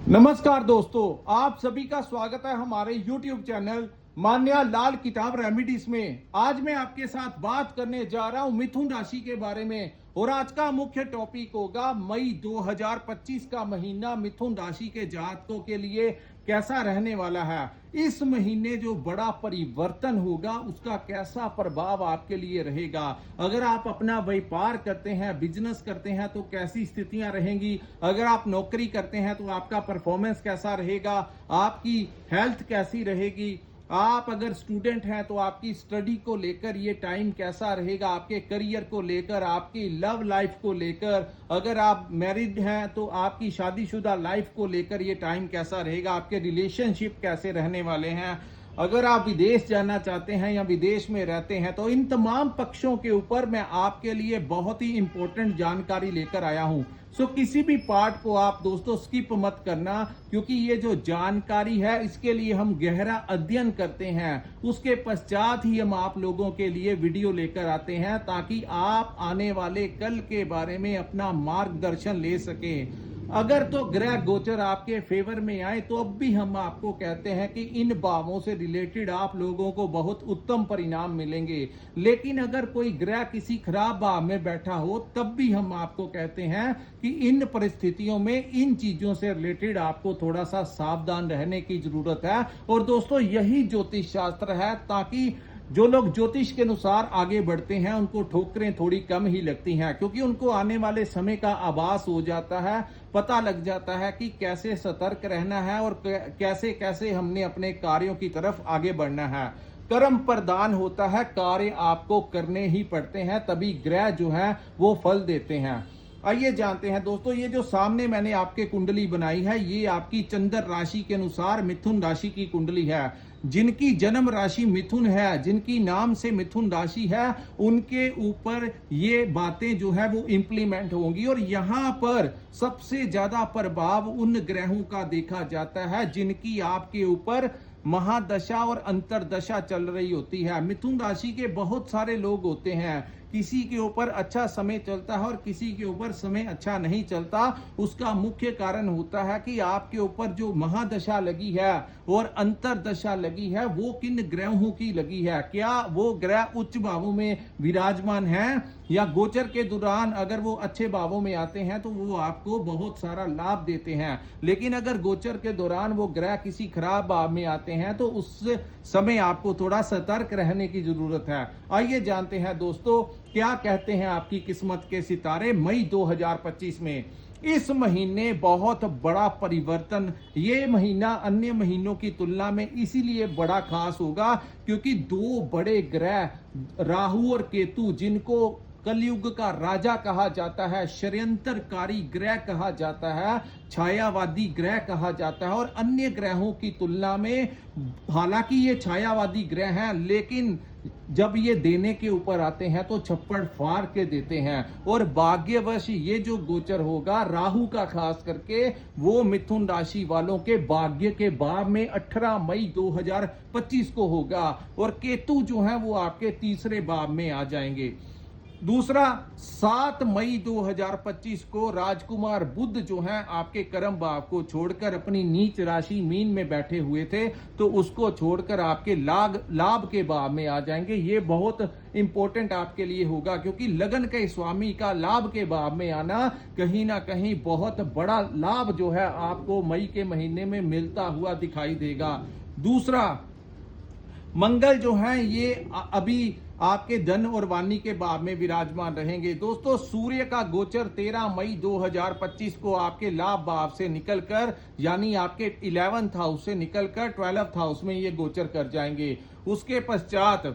नमस्कार दोस्तों, आप सभी का स्वागत है हमारे YouTube चैनल मान्या लाल किताब रेमेडीज में। आज मैं आपके साथ बात करने जा रहा हूं मिथुन राशि के बारे में और आज का मुख्य टॉपिक होगा मई 2025 का महीना मिथुन राशि के जातकों के लिए कैसा रहने वाला है। इस महीने जो बड़ा परिवर्तन होगा उसका कैसा प्रभाव आपके लिए रहेगा। अगर आप अपना व्यापार करते हैं, बिजनेस करते हैं तो कैसी स्थितियां रहेंगी। अगर आप नौकरी करते हैं तो आपका परफॉर्मेंस कैसा रहेगा, आपकी हेल्थ कैसी रहेगी। आप अगर स्टूडेंट हैं तो आपकी स्टडी को लेकर ये टाइम कैसा रहेगा, आपके करियर को लेकर, आपकी लव लाइफ को लेकर। अगर आप मैरिड हैं तो आपकी शादीशुदा लाइफ को लेकर ये टाइम कैसा रहेगा, आपके रिलेशनशिप कैसे रहने वाले हैं। अगर आप विदेश जाना चाहते हैं या विदेश में रहते हैं तो इन तमाम पक्षों के ऊपर मैं आपके लिए बहुत ही इंपॉर्टेंट जानकारी लेकर आया हूं। सो किसी भी पार्ट को आप दोस्तों स्किप मत करना, क्योंकि ये जो जानकारी है इसके लिए हम गहरा अध्ययन करते हैं, उसके पश्चात ही हम आप लोगों के लिए वीडियो लेकर आते हैं ताकि आप आने वाले कल के बारे में अपना मार्गदर्शन ले सकें। अगर तो ग्रह गोचर आपके फेवर में आए तो अब भी हम आपको कहते हैं कि इन भावों से रिलेटेड आप लोगों को बहुत उत्तम परिणाम मिलेंगे। लेकिन अगर कोई ग्रह किसी खराब भाव में बैठा हो तब भी हम आपको कहते हैं कि इन परिस्थितियों में इन चीजों से रिलेटेड आपको थोड़ा सा सावधान रहने की जरूरत है। और दोस्तों यही ज्योतिष शास्त्र है, ताकि जो लोग ज्योतिष के अनुसार आगे बढ़ते हैं उनको ठोकरें थोड़ी कम ही लगती हैं, क्योंकि उनको आने वाले समय का आभास हो जाता है, पता लग जाता है कि कैसे सतर्क रहना है और कैसे कैसे हमने अपने कार्यों की तरफ आगे बढ़ना है। कर्म प्रदान होता है, कार्य आपको करने ही पड़ते हैं, तभी ग्रह जो है वो फल देते हैं। आइए जानते हैं दोस्तों, ये जो सामने मैंने आपके कुंडली बनाई है ये आपकी चंद्र राशि के अनुसार मिथुन राशि की कुंडली है। जिनकी जन्म राशि मिथुन है, जिनकी नाम से मिथुन राशि है, उनके ऊपर ये बातें जो है वो इंप्लीमेंट होंगी। और यहां पर सबसे ज्यादा प्रभाव उन ग्रहों का देखा जाता है जिनकी आपके ऊपर महादशा और अंतरदशा चल रही होती है। मिथुन राशि के बहुत सारे लोग होते हैं, किसी के ऊपर अच्छा समय चलता है और किसी के ऊपर समय अच्छा नहीं चलता। उसका मुख्य कारण होता है कि आपके ऊपर जो महादशा लगी है और अंतरदशा लगी है वो किन ग्रहों की लगी है। क्या वो ग्रह उच्च भावों में विराजमान है, या गोचर के दौरान अगर वो अच्छे भावों में आते हैं तो वो आपको बहुत सारा लाभ देते हैं। लेकिन अगर गोचर के दौरान वो ग्रह किसी खराब भाव में आते हैं तो उस समय आपको थोड़ा सतर्क रहने की जरूरत है। आइए जानते हैं दोस्तों क्या कहते हैं आपकी किस्मत के सितारे मई 2025 में। इस महीने बहुत बड़ा परिवर्तन, ये महीना अन्य महीनों की तुलना में इसीलिए बड़ा खास होगा क्योंकि दो बड़े ग्रह राहु और केतु, जिनको कलयुग का राजा कहा जाता है, षड्यंत्रकारी ग्रह कहा जाता है, छायावादी ग्रह कहा जाता है, और अन्य ग्रहों की तुलना में हालांकि ये छायावादी ग्रह हैं लेकिन जब ये देने के ऊपर आते हैं तो छप्पड़ फाड़ के देते हैं। और भाग्यवश ये जो गोचर होगा राहु का खास करके वो मिथुन राशि वालों के भाग्य के भाव में 18 मई 2025 को होगा, और केतु जो है वो आपके तीसरे भाव में आ जाएंगे। दूसरा, 7 मई 2025 को राजकुमार बुध जो हैं आपके कर्म भाव को छोड़कर अपनी नीच राशि मीन में बैठे हुए थे, तो उसको छोड़कर आपके लाभ के भाव में आ जाएंगे। ये बहुत इंपॉर्टेंट आपके लिए होगा क्योंकि लगन के स्वामी का लाभ के भाव में आना कहीं ना कहीं बहुत बड़ा लाभ जो है आपको मई के महीने में मिलता हुआ दिखाई देगा। दूसरा, मंगल जो है ये अभी आपके धन और वाणी के भाव में विराजमान रहेंगे। दोस्तों सूर्य का गोचर 13 मई 2025 को आपके लाभ भाव से निकलकर यानी आपके 11th हाउस से निकलकर 12th हाउस में ये गोचर कर जाएंगे। उसके पश्चात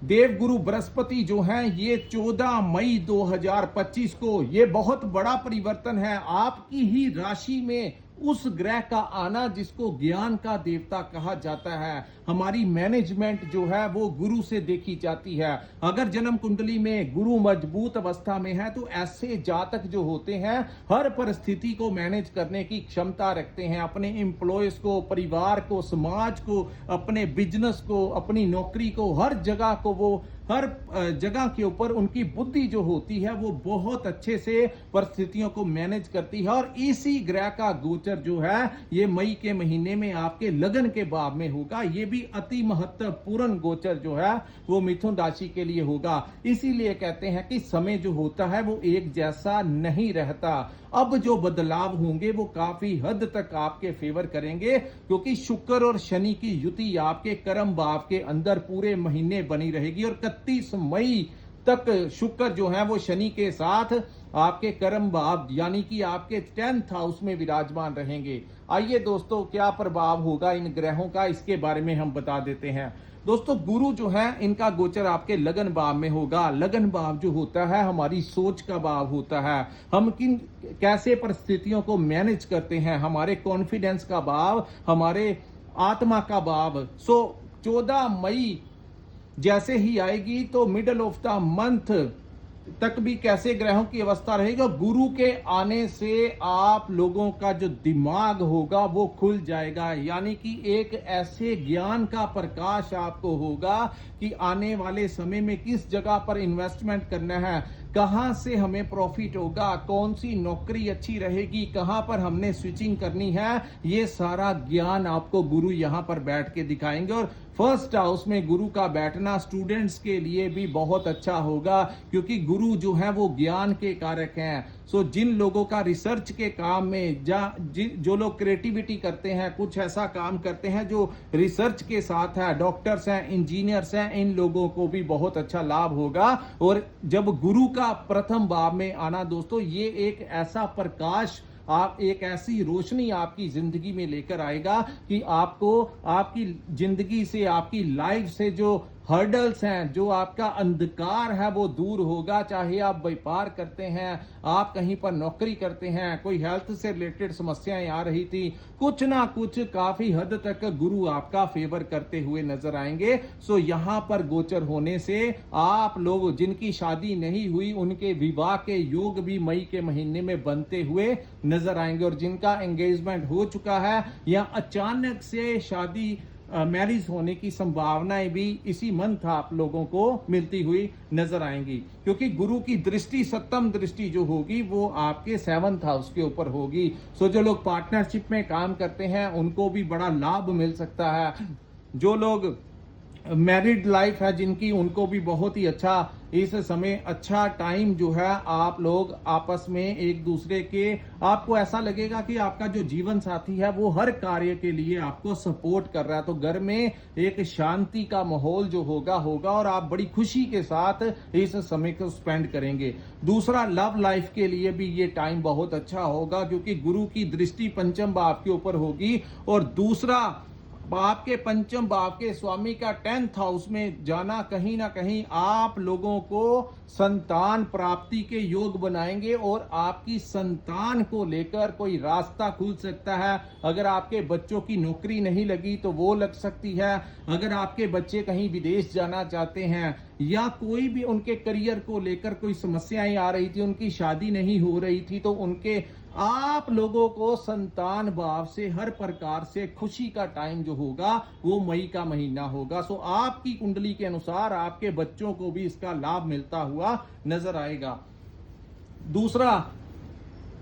देवगुरु बृहस्पति जो हैं ये 14 मई 2025 को, ये बहुत बड़ा परिवर्तन है, आपकी ही राशि में उस ग्रह का आना जिसको ज्ञान का देवता कहा जाता है। हमारी मैनेजमेंट जो है वो गुरु से देखी जाती है। अगर जन्म कुंडली में गुरु मजबूत अवस्था में है तो ऐसे जातक जो होते हैं हर परिस्थिति को मैनेज करने की क्षमता रखते हैं। अपने एम्प्लॉयज को, परिवार को, समाज को, अपने बिजनेस को, अपनी नौकरी को, हर जगह को वो हर जगह के ऊपर उनकी बुद्धि जो होती है वो बहुत अच्छे से परिस्थितियों को मैनेज करती है। और इसी ग्रह का गोचर जो है ये मई के महीने में आपके लगन के भाव में होगा। ये भी अति महत्वपूर्ण गोचर जो है वो मिथुन राशि के लिए होगा। इसीलिए कहते हैं कि समय जो होता है वो एक जैसा नहीं रहता। अब जो बदलाव होंगे वो काफी हद तक आपके फेवर करेंगे, क्योंकि शुक्र और शनि की युति आपके कर्म भाव के अंदर पूरे महीने बनी रहेगी। और 31 मई तक शुक्र जो है वो शनि के साथ आपके कर्म भाव यानी कि आपके 10th हाउस में विराजमान रहेंगे। आइए दोस्तों, क्या प्रभाव होगा इन ग्रहों का, इसके बारे में हम बता देते हैं। दोस्तों, गुरु जो है इनका गोचर आपके लगन भाव में होगा। लगन भाव जो होता है हमारी सोच का भाव होता है। हम कैसे परिस्थितियों को मैनेज करते हैं, हमारे कॉन्फिडेंस का भाव, हमारे आत्मा का भाव। 14 मई जैसे ही आएगी तो मिडल ऑफ द मंथ तक भी कैसे ग्रहों की अवस्था रहेगी। गुरु के आने से आप लोगों का जो दिमाग होगा वो खुल जाएगा, यानी कि एक ऐसे ज्ञान का प्रकाश आपको होगा कि आने वाले समय में किस जगह पर इन्वेस्टमेंट करना है, कहां से हमें प्रॉफिट होगा, कौन सी नौकरी अच्छी रहेगी, कहां पर हमने स्विचिंग करनी है, ये सारा ज्ञान आपको गुरु यहां पर बैठ के दिखाएंगे। और फर्स्ट हाउस में गुरु का बैठना स्टूडेंट्स के लिए भी बहुत अच्छा होगा, क्योंकि गुरु जो है वो ज्ञान के कारक हैं। जिन लोगों का रिसर्च के काम में जो लोग क्रिएटिविटी करते हैं, कुछ ऐसा काम करते हैं जो रिसर्च के साथ है, डॉक्टर्स हैं, इंजीनियर्स हैं, इन लोगों को भी बहुत अच्छा लाभ होगा। और जब गुरु का प्रथम भाव में आना दोस्तों, ये एक ऐसा प्रकाश, आप एक ऐसी रोशनी आपकी जिंदगी में लेकर आएगा कि आपको आपकी जिंदगी से, आपकी लाइफ से जो हर्डल्स हैं, जो आपका अंधकार है वो दूर होगा। चाहे आप व्यापार करते हैं, आप कहीं पर नौकरी करते हैं, कोई हेल्थ से रिलेटेड समस्याएं आ रही थी, कुछ ना कुछ काफी हद तक गुरु आपका फेवर करते हुए नजर आएंगे। यहां पर गोचर होने से आप लोग जिनकी शादी नहीं हुई उनके विवाह के योग भी मई के महीने में बनते हुए नजर आएंगे। और जिनका एंगेजमेंट हो चुका है या अचानक से शादी मैरिज होने की संभावनाएं भी इसी मंथ आप लोगों को मिलती हुई नजर आएंगी, क्योंकि गुरु की दृष्टि, सप्तम दृष्टि जो होगी वो आपके 7th हाउस के ऊपर होगी। जो लोग पार्टनरशिप में काम करते हैं उनको भी बड़ा लाभ मिल सकता है। जो लोग मैरिड लाइफ है जिनकी, उनको भी बहुत ही अच्छा इस समय अच्छा टाइम जो है, आप लोग आपस में एक दूसरे के, आपको ऐसा लगेगा कि आपका जो जीवन साथी है वो हर कार्य के लिए आपको सपोर्ट कर रहा है। तो घर में एक शांति का माहौल जो होगा और आप बड़ी खुशी के साथ इस समय को स्पेंड करेंगे। दूसरा, लव लाइफ के लिए भी ये टाइम बहुत अच्छा होगा, क्योंकि गुरु की दृष्टि पंचम भाव के ऊपर होगी। और दूसरा, आपके पंचम भाव के स्वामी का 10th हाउस में जाना कहीं ना कहीं आप लोगों को संतान प्राप्ति के योग बनाएंगे। और आपकी संतान को लेकर कोई रास्ता खुल सकता है। अगर आपके बच्चों की नौकरी नहीं लगी तो वो लग सकती है। अगर आपके बच्चे कहीं विदेश जाना चाहते हैं या कोई भी उनके करियर को लेकर कोई समस्याएं आ रही थी, उनकी शादी नहीं हो रही थी, तो उनके, आप लोगों को संतान भाव से हर प्रकार से खुशी का टाइम जो होगा वो मई का महीना होगा। आपकी कुंडली के अनुसार आपके बच्चों को भी इसका लाभ मिलता हुआ नजर आएगा। दूसरा,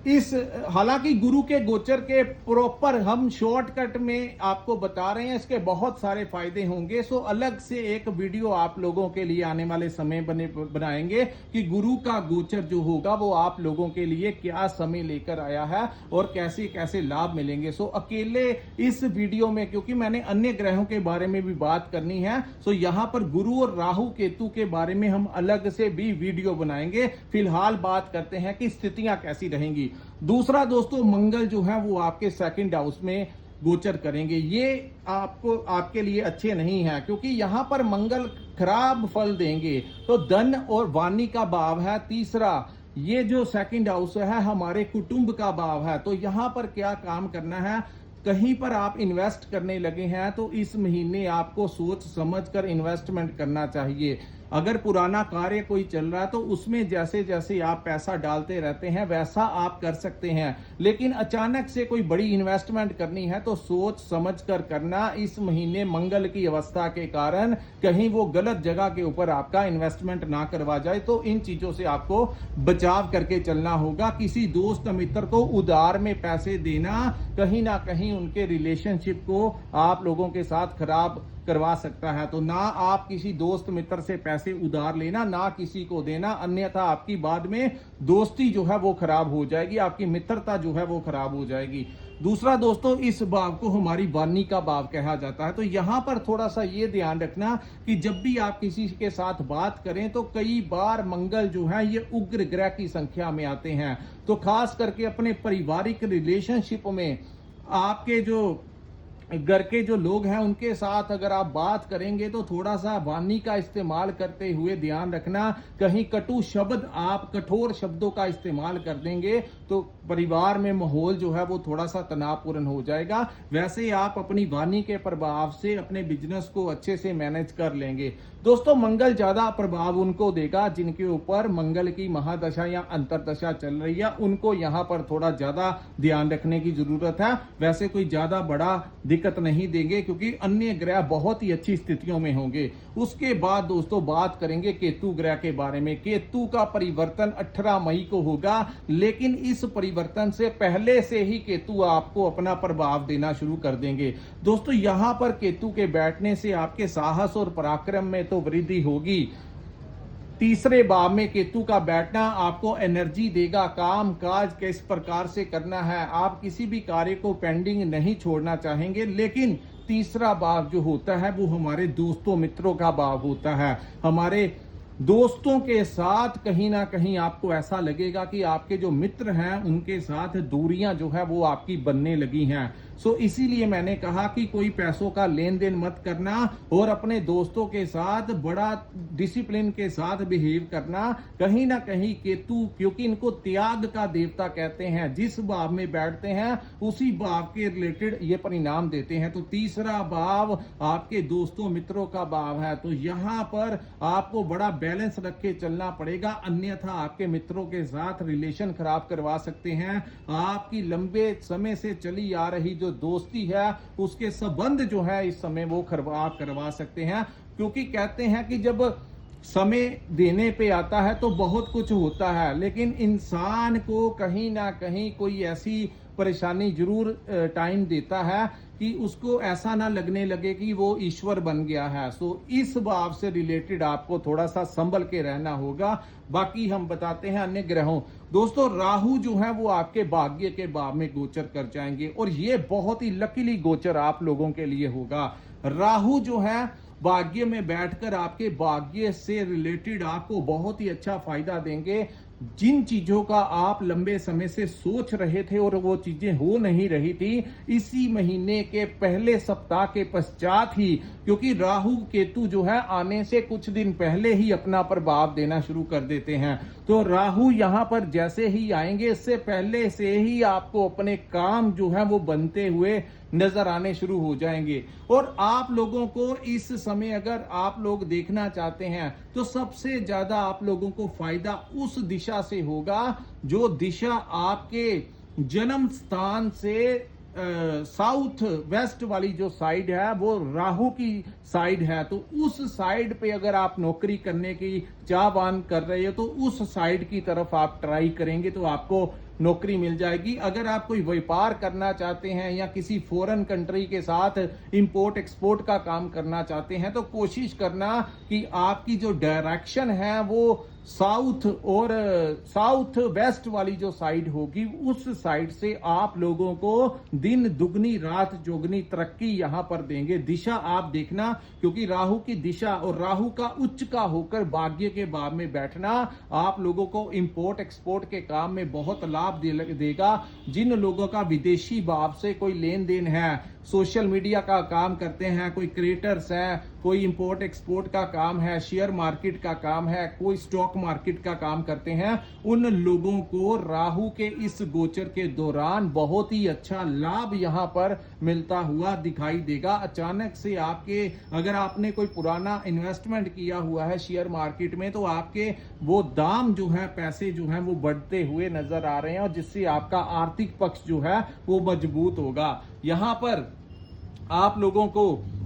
इस हालांकि गुरु के गोचर के प्रॉपर हम शॉर्टकट में आपको बता रहे हैं, इसके बहुत सारे फायदे होंगे। अलग से एक वीडियो आप लोगों के लिए आने वाले समय बनाएंगे कि गुरु का गोचर जो होगा वो आप लोगों के लिए क्या समय लेकर आया है और कैसे कैसे लाभ मिलेंगे। अकेले इस वीडियो में, क्योंकि मैंने अन्य ग्रहों के बारे में भी बात करनी है, यहां पर गुरु और राहु केतु के बारे में हम अलग से भी वीडियो बनाएंगे। फिलहाल बात करते हैं कि स्थितियां कैसी रहेंगी। दूसरा दोस्तों, मंगल जो है वो आपके 2nd हाउस में गोचर करेंगे। ये आपके लिए अच्छे नहीं है, क्योंकि यहां पर मंगल खराब फल देंगे। तो धन और वाणी का भाव है। तीसरा, ये जो 2nd हाउस है हमारे कुटुंब का भाव है। तो यहां पर क्या काम करना है, कहीं पर आप इन्वेस्ट करने लगे हैं तो इस महीने आपको सोच समझ कर इन्वेस्टमेंट करना चाहिए। अगर पुराना कार्य कोई चल रहा है तो उसमें जैसे जैसे आप पैसा डालते रहते हैं वैसा आप कर सकते हैं, लेकिन अचानक से कोई बड़ी इन्वेस्टमेंट करनी है तो सोच समझ कर करना। इस महीने मंगल की अवस्था के कारण कहीं वो गलत जगह के ऊपर आपका इन्वेस्टमेंट ना करवा जाए, तो इन चीजों से आपको बचाव करके चलना होगा। किसी दोस्त मित्र को उधार में पैसे देना कहीं ना कहीं उनके रिलेशनशिप को आप लोगों के साथ खराब करवा सकता है। तो ना आप किसी दोस्त मित्र से पैसे उधार लेना, ना किसी को देना, अन्यथा आपकी बाद में दोस्ती जो है वो खराब हो जाएगी, आपकी मित्रता जो है वो खराब हो जाएगी। दूसरा दोस्तों, इस भाव को हमारी वाणी का भाव कहा जाता है। तो यहां पर थोड़ा सा ये ध्यान रखना कि जब भी आप किसी के साथ बात करें तो कई बार मंगल जो है ये उग्र ग्रह की संख्या में आते हैं। तो खास करके अपने पारिवारिक रिलेशनशिप में आपके जो घर के जो लोग हैं उनके साथ अगर आप बात करेंगे तो थोड़ा सा वाणी का इस्तेमाल करते हुए ध्यान रखना, कहीं कटु शब्द आप कठोर शब्दों का इस्तेमाल कर देंगे तो परिवार में माहौल जो है वो थोड़ा सा तनावपूर्ण हो जाएगा। वैसे आप अपनी वाणी के प्रभाव से अपने बिजनेस को अच्छे से मैनेज कर लेंगे। दोस्तों, मंगल ज्यादा प्रभाव उनको देगा जिनके ऊपर मंगल की महादशा या अंतरदशा चल रही है, उनको यहाँ पर थोड़ा ज्यादा ध्यान रखने की जरूरत है। वैसे कोई ज्यादा बड़ा दिक्कत नहीं देंगे क्योंकि अन्य ग्रह बहुत ही अच्छी स्थितियों में होंगे। उसके बाद दोस्तों बात करेंगे केतु ग्रह के बारे में। केतु का परिवर्तन 18 मई को होगा, लेकिन इस परिवर्तन से पहले से ही केतु आपको अपना प्रभाव देना शुरू कर देंगे। दोस्तों, यहां पर केतु के बैठने से आपके साहस और पराक्रम में तो वृद्धि होगी। तीसरे भाव में केतु का बैठना आपको एनर्जी देगा, काम काज किस प्रकार से करना है, आप किसी भी कार्य को पेंडिंग नहीं छोड़ना चाहेंगे। लेकिन तीसरा भाव जो होता है वो हमारे दोस्तों मित्रों का भाव होता है। हमारे दोस्तों के साथ कहीं ना कहीं आपको ऐसा लगेगा कि आपके जो मित्र हैं उनके साथ दूरियां जो है वो आपकी बनने लगी हैं। सो इसीलिए मैंने कहा कि कोई पैसों का लेन देन मत करना और अपने दोस्तों के साथ बड़ा डिसिप्लिन के साथ बिहेव करना। कहीं ना कहीं केतु, क्योंकि इनको त्याग का देवता कहते हैं, जिस भाव में बैठते हैं उसी भाव के रिलेटेड ये परिणाम देते हैं। तो तीसरा भाव आपके दोस्तों मित्रों का भाव है, तो यहां पर आपको बड़ा बैलेंस रख के चलना पड़ेगा, अन्यथा आपके मित्रों के साथ रिलेशन खराब करवा सकते हैं। आपकी लंबे समय से चली आ रही जो दोस्ती है उसके संबंध जो है इस समय वो खराब करवा सकते हैं। क्योंकि कहते हैं कि जब समय देने पे आता है तो बहुत कुछ होता है, लेकिन इंसान को कहीं ना कहीं कोई ऐसी परेशानी जरूर टाइम देता है कि उसको ऐसा ना लगने लगे कि वो ईश्वर बन गया है। सो इस भाव से रिलेटेड आपको थोड़ा सा संभल के रहना होगा। बाकी हम बताते हैं अन्य ग्रहों। दोस्तों, राहु जो है वो आपके भाग्य के भाव में गोचर कर जाएंगे और ये बहुत ही लकीली गोचर आप लोगों के लिए होगा। राहु जो है भाग्य में बैठकर आपके भाग्य से रिलेटेड आपको बहुत ही अच्छा फायदा देंगे। जिन चीजों का आप लंबे समय से सोच रहे थे और वो चीजें हो नहीं रही थी, इसी महीने के पहले सप्ताह के पश्चात ही, क्योंकि राहु केतु जो है आने से कुछ दिन पहले ही अपना प्रभाव देना शुरू कर देते हैं। तो राहु यहां पर जैसे ही आएंगे इससे पहले से ही आपको अपने काम जो है वो बनते हुए नजर आने शुरू हो जाएंगे। और आप लोगों को इस समय अगर आप लोग देखना चाहते हैं तो सबसे ज्यादा आप लोगों को फायदा उस दिशा से होगा जो दिशा आपके जन्म स्थान से साउथ वेस्ट वाली जो साइड है वो राहु की साइड है। तो उस साइड पे अगर आप नौकरी करने की चाहवान कर रहे हो तो उस साइड की तरफ आप ट्राई करेंगे तो आपको नौकरी मिल जाएगी। अगर आप कोई व्यापार करना चाहते हैं या किसी फॉरेन कंट्री के साथ इंपोर्ट एक्सपोर्ट का काम करना चाहते हैं तो कोशिश करना कि आपकी जो डायरेक्शन है वो साउथ और साउथ वेस्ट वाली जो साइड होगी उस साइड से आप लोगों को दिन दुगनी रात चौगनी तरक्की यहां पर देंगे। दिशा आप देखना, क्योंकि राहु की दिशा और राहु का उच्च का होकर भाग्य के भाव में बैठना आप लोगों को इंपोर्ट एक्सपोर्ट के काम में बहुत लाभ देगा। जिन लोगों का विदेशी भाव से कोई लेन देन है, सोशल मीडिया का काम करते हैं, कोई क्रिएटर्स हैं, कोई इंपोर्ट एक्सपोर्ट का काम है, शेयर मार्केट का काम है, कोई स्टॉक मार्केट का काम करते हैं, उन लोगों को राहु के इस गोचर के दौरान बहुत ही अच्छा लाभ यहां पर मिलता हुआ दिखाई देगा। अचानक से आपके, अगर आपने कोई पुराना इन्वेस्टमेंट किया हुआ है शेयर मार्केट में, तो आपके वो दाम जो है, पैसे जो है वो बढ़ते हुए नजर आ रहे हैं, और जिससे आपका आर्थिक पक्ष जो है वो मजबूत होगा। यहां पर आप लोगों को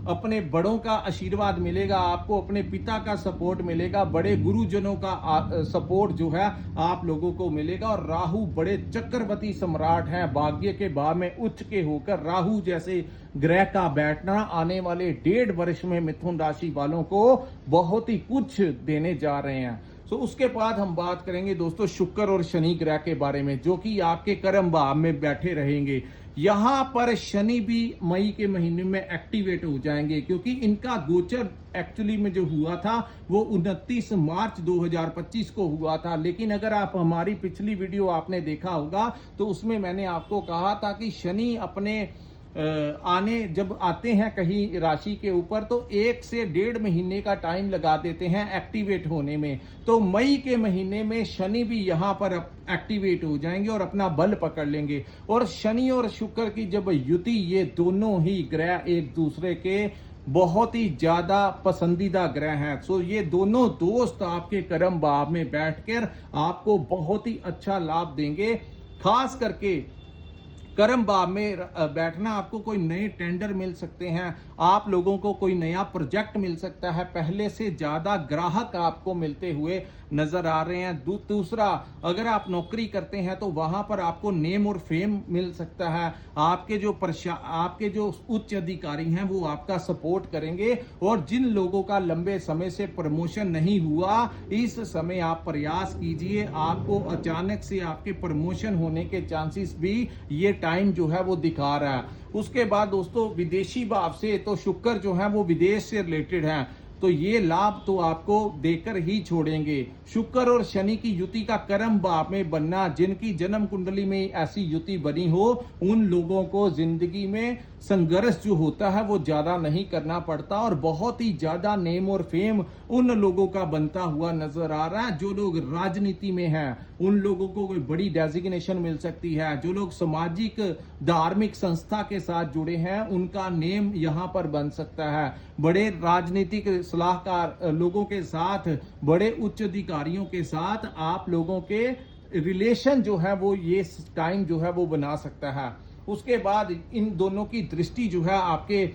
अपने बड़ों का आशीर्वाद मिलेगा, आपको अपने पिता का सपोर्ट मिलेगा, बड़े गुरुजनों का सपोर्ट जो है आप लोगों को मिलेगा। और राहु बड़े चक्रवर्ती सम्राट हैं, भाग्य के भाव में उच्च के होकर राहु जैसे ग्रह का बैठना आने वाले 1.5 वर्ष में मिथुन राशि वालों को बहुत ही कुछ देने जा रहे हैं। तो उसके बाद हम बात करेंगे दोस्तों शुक्र और शनि ग्रह के बारे में, जो कि आपके कर्म भाव में बैठे रहेंगे। यहां पर शनि भी मई के महीने में एक्टिवेट हो जाएंगे, क्योंकि इनका गोचर एक्चुअली में जो हुआ था वो 29 मार्च 2025 को हुआ था। लेकिन अगर आप हमारी पिछली वीडियो आपने देखा होगा तो उसमें मैंने आपको कहा था कि शनि अपने आने जब आते हैं कहीं राशि के ऊपर तो 1 से 1.5 महीने का टाइम लगा देते हैं एक्टिवेट होने में। तो मई के महीने में शनि भी यहां पर एक्टिवेट हो जाएंगे और अपना बल पकड़ लेंगे। और शनि और शुक्र की जब युति, ये दोनों ही ग्रह एक दूसरे के बहुत ही ज्यादा पसंदीदा ग्रह हैं, तो ये दोनों दोस्त आपके कर्म भाव में बैठकर आपको बहुत ही अच्छा लाभ देंगे। खास करके कर्म भाव में बैठना, आपको कोई नए टेंडर मिल सकते हैं, आप लोगों को कोई नया प्रोजेक्ट मिल सकता है, पहले से ज्यादा ग्राहक आपको मिलते हुए नजर आ रहे हैं। दूसरा, अगर आप नौकरी करते हैं तो वहां पर आपको नेम और फेम मिल सकता है, आपके जो उच्च अधिकारी हैं वो आपका सपोर्ट करेंगे। और जिन लोगों का लंबे समय से प्रमोशन नहीं हुआ, इस समय आप प्रयास कीजिए, आपको अचानक से आपके प्रमोशन होने के चांसेस भी ये टाइम जो है वो दिखा रहा है। उसके बाद दोस्तों विदेशी भाव से तो शुक्र जो है वो विदेश से रिलेटेड है, तो ये लाभ तो आपको देकर ही छोड़ेंगे। शुक्र और शनि की युति का कर्म भाव में बनना, जिनकी जन्म कुंडली में ऐसी युति बनी हो, उन लोगों को जिंदगी में संघर्ष जो होता है वो ज्यादा नहीं करना पड़ता, और बहुत ही ज्यादा नेम और फेम उन लोगों का बनता हुआ नजर आ रहा है। जो लोग राजनीति में हैं उन लोगों को कोई बड़ी डेजिग्नेशन मिल सकती है, जो लोग सामाजिक धार्मिक संस्था के साथ जुड़े हैं उनका नेम यहां पर बन सकता है। बड़े राजनीतिक सलाहकार लोगों के साथ, बड़े उच्च अधिकारियों के साथ आप लोगों के रिलेशन जो है वो ये टाइम जो है वो बना सकता है। उसके बाद इन दोनों की दृष्टि जो है आपके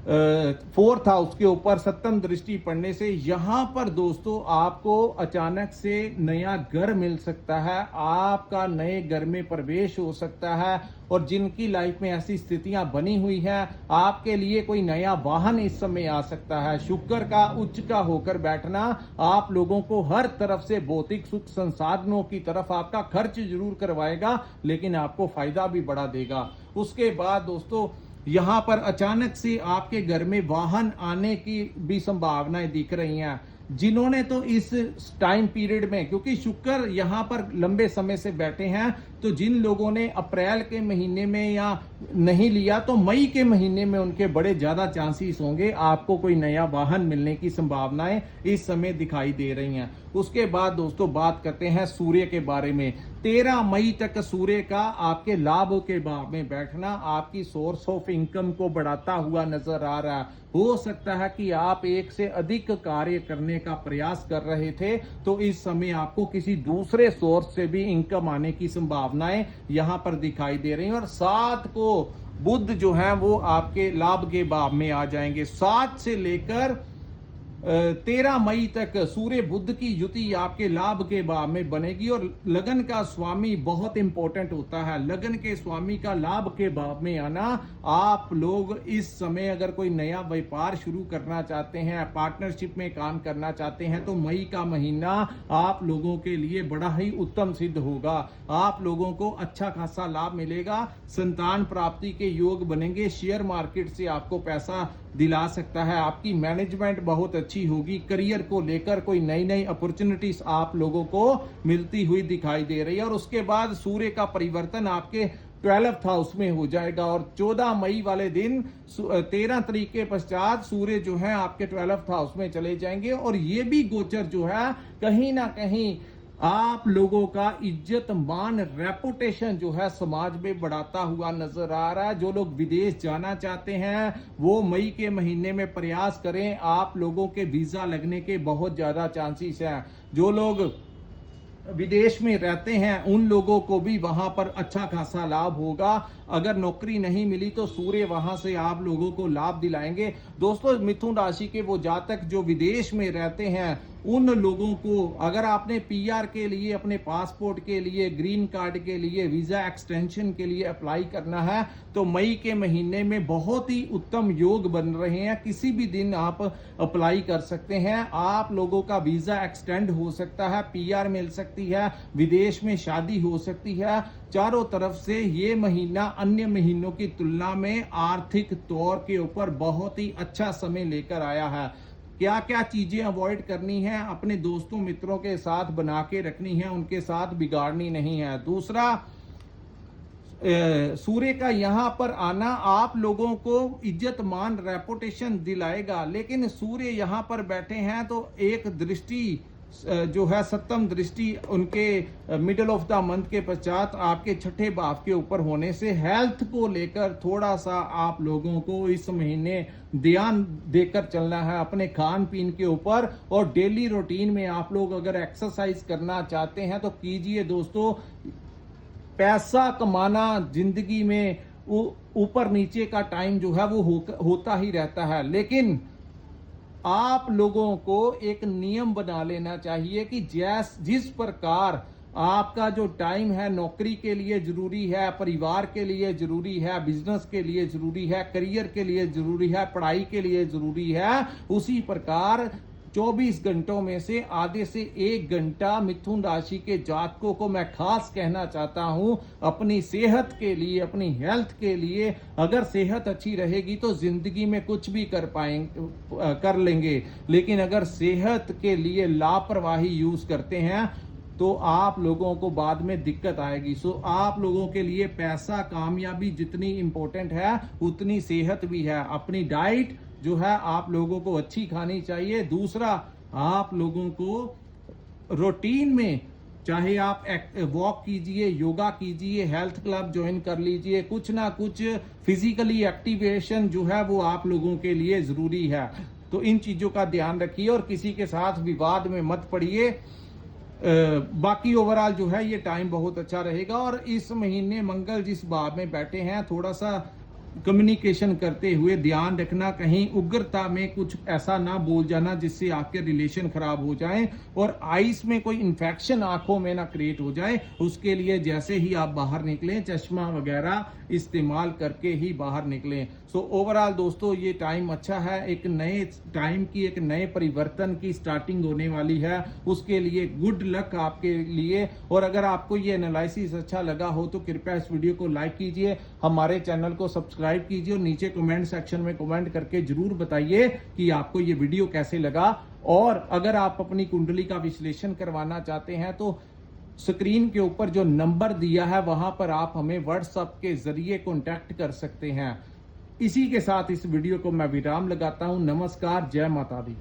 4th हाउस के ऊपर सप्तम दृष्टि पड़ने से यहां पर दोस्तों आपको अचानक से नया घर मिल सकता है, आपका नए घर में प्रवेश हो सकता है। और जिनकी लाइफ में ऐसी स्थितियां बनी हुई हैं, आपके लिए कोई नया वाहन इस समय आ सकता है। शुक्र का उच्च का होकर बैठना आप लोगों को हर तरफ से भौतिक सुख संसाधनों की तरफ आपका खर्च जरूर करवाएगा, लेकिन आपको फायदा भी बढ़ा देगा। उसके बाद दोस्तों यहां पर अचानक से आपके घर में वाहन आने की भी संभावनाएं दिख रही हैं। जिन्होंने तो इस टाइम पीरियड में, क्योंकि शुक्र यहां पर लंबे समय से बैठे हैं, तो जिन लोगों ने अप्रैल के महीने में या नहीं लिया तो मई के महीने में उनके बड़े ज्यादा चांसेस होंगे आपको कोई नया वाहन मिलने की संभावनाएं इस समय दिखाई दे रही हैं। उसके बाद दोस्तों बात करते हैं सूर्य के बारे में। 13 मई तक सूर्य का आपके लाभ के भाव में बैठना आपकी सोर्स ऑफ इनकम को बढ़ाता हुआ नजर आ रहा है। हो सकता है कि आप एक से अधिक कार्य करने का प्रयास कर रहे थे, तो इस समय आपको किसी दूसरे सोर्स से भी इनकम आने की संभावनाएं यहां पर दिखाई दे रही हैं। और 7 को बुध जो है वो आपके लाभ के भाव में आ जाएंगे। 7 से लेकर 13 मई तक सूर्य बुध की युति आपके लाभ के भाव में बनेगी। और लगन का स्वामी बहुत इंपॉर्टेंट होता है, लगन के स्वामी का लाभ के भाव में आना। आप लोग इस समय अगर कोई नया व्यापार शुरू करना चाहते हैं, पार्टनरशिप में काम करना चाहते हैं, तो मई का महीना आप लोगों के लिए बड़ा ही उत्तम सिद्ध होगा। आप लोगों को अच्छा खासा लाभ मिलेगा, संतान प्राप्ति के योग बनेंगे, शेयर मार्केट से आपको पैसा दिला सकता है, आपकी मैनेजमेंट बहुत अच्छी होगी, करियर को लेकर कोई नई नई अपॉर्चुनिटीज आप लोगों को मिलती हुई दिखाई दे रही है। और उसके बाद सूर्य का परिवर्तन आपके 12th हाउस में हो जाएगा और 14 मई वाले दिन 13 तारीख के पश्चात सूर्य जो है आपके 12th हाउस में चले जाएंगे और ये भी गोचर जो है कहीं ना कहीं आप लोगों का इज्जत मान रेपुटेशन जो है समाज में बढ़ाता हुआ नजर आ रहा है। जो लोग विदेश जाना चाहते हैं वो मई के महीने में प्रयास करें, आप लोगों के वीजा लगने के बहुत ज्यादा चांसेस हैं। जो लोग विदेश में रहते हैं उन लोगों को भी वहां पर अच्छा खासा लाभ होगा। अगर नौकरी नहीं मिली तो सूर्य वहां से आप लोगों को लाभ दिलाएंगे। दोस्तों, मिथुन राशि के वो जातक जो विदेश में रहते हैं उन लोगों को अगर आपने पीआर के लिए, अपने पासपोर्ट के लिए, ग्रीन कार्ड के लिए, वीजा एक्सटेंशन के लिए अप्लाई करना है तो मई के महीने में बहुत ही उत्तम योग बन रहे हैं। किसी भी दिन आप अप्लाई कर सकते हैं, आप लोगों का वीजा एक्सटेंड हो सकता है, पीआर मिल सकती है, विदेश में शादी हो सकती है। चारों तरफ से ये महीना अन्य महीनों की तुलना में आर्थिक तौर के ऊपर बहुत ही अच्छा समय लेकर आया है। क्या क्या चीजें अवॉइड करनी है, अपने दोस्तों मित्रों के साथ बना के रखनी है, उनके साथ बिगाड़नी नहीं है। दूसरा, सूर्य का यहां पर आना आप लोगों को इज्जत मान रेपुटेशन दिलाएगा, लेकिन सूर्य यहां पर बैठे हैं तो एक दृष्टि जो है सप्तम दृष्टि उनके मिडल ऑफ द मंथ के पश्चात आपके छठे भाव के ऊपर होने से हेल्थ को लेकर थोड़ा सा आप लोगों को इस महीने ध्यान देकर चलना है अपने खान पीन के ऊपर। और डेली रूटीन में आप लोग अगर एक्सरसाइज करना चाहते हैं तो कीजिए दोस्तों। पैसा कमाना जिंदगी में ऊपर नीचे का टाइम जो है वो होता ही रहता है, लेकिन आप लोगों को एक नियम बना लेना चाहिए कि जिस प्रकार आपका जो टाइम है नौकरी के लिए जरूरी है, परिवार के लिए जरूरी है, बिजनेस के लिए जरूरी है, करियर के लिए जरूरी है, पढ़ाई के लिए जरूरी है, उसी प्रकार 24 घंटों में से आधे से 1 घंटा मिथुन राशि के जातकों को मैं खास कहना चाहता हूं अपनी सेहत के लिए, अपनी हेल्थ के लिए। अगर सेहत अच्छी रहेगी तो जिंदगी में कुछ भी कर लेंगे, लेकिन अगर सेहत के लिए लापरवाही यूज करते हैं तो आप लोगों को बाद में दिक्कत आएगी। सो आप लोगों के लिए पैसा, कामयाबी जितनी इंपॉर्टेंट है उतनी सेहत भी है। अपनी डाइट जो है आप लोगों को अच्छी खानी चाहिए। दूसरा, आप लोगों को रूटीन में चाहे आप वॉक कीजिए, योगा कीजिए, हेल्थ क्लब ज्वाइन कर लीजिए, कुछ ना कुछ फिजिकली एक्टिवेशन जो है वो आप लोगों के लिए जरूरी है। तो इन चीजों का ध्यान रखिए और किसी के साथ विवाद में मत पड़िए। बाकी ओवरऑल जो है ये टाइम बहुत अच्छा रहेगा। और इस महीने मंगल जिस भाव में बैठे हैं थोड़ा सा कम्युनिकेशन करते हुए ध्यान रखना, कहीं उग्रता में कुछ ऐसा ना बोल जाना जिससे आपके रिलेशन खराब हो जाएं और आईज में कोई इन्फेक्शन आंखों में ना क्रिएट हो जाए। उसके लिए जैसे ही आप बाहर निकलें चश्मा वगैरह इस्तेमाल करके ही बाहर निकलें। सो ओवरऑल दोस्तों ये टाइम अच्छा है, एक नए टाइम की, एक नए परिवर्तन की स्टार्टिंग होने वाली है। उसके लिए गुड लक आपके लिए। और अगर आपको ये एनालिसिस अच्छा लगा हो तो कृपया इस वीडियो को लाइक कीजिए, हमारे चैनल को सब्सक्राइब कीजिए और नीचे कमेंट सेक्शन में कमेंट करके जरूर बताइए कि आपको ये वीडियो कैसे लगा। और अगर आप अपनी कुंडली का विश्लेषण करवाना चाहते हैं तो स्क्रीन के ऊपर जो नंबर दिया है वहां पर आप हमें व्हाट्सएप के जरिए कांटेक्ट कर सकते हैं। इसी के साथ इस वीडियो को मैं विराम लगाता हूं। नमस्कार, जय माता दी।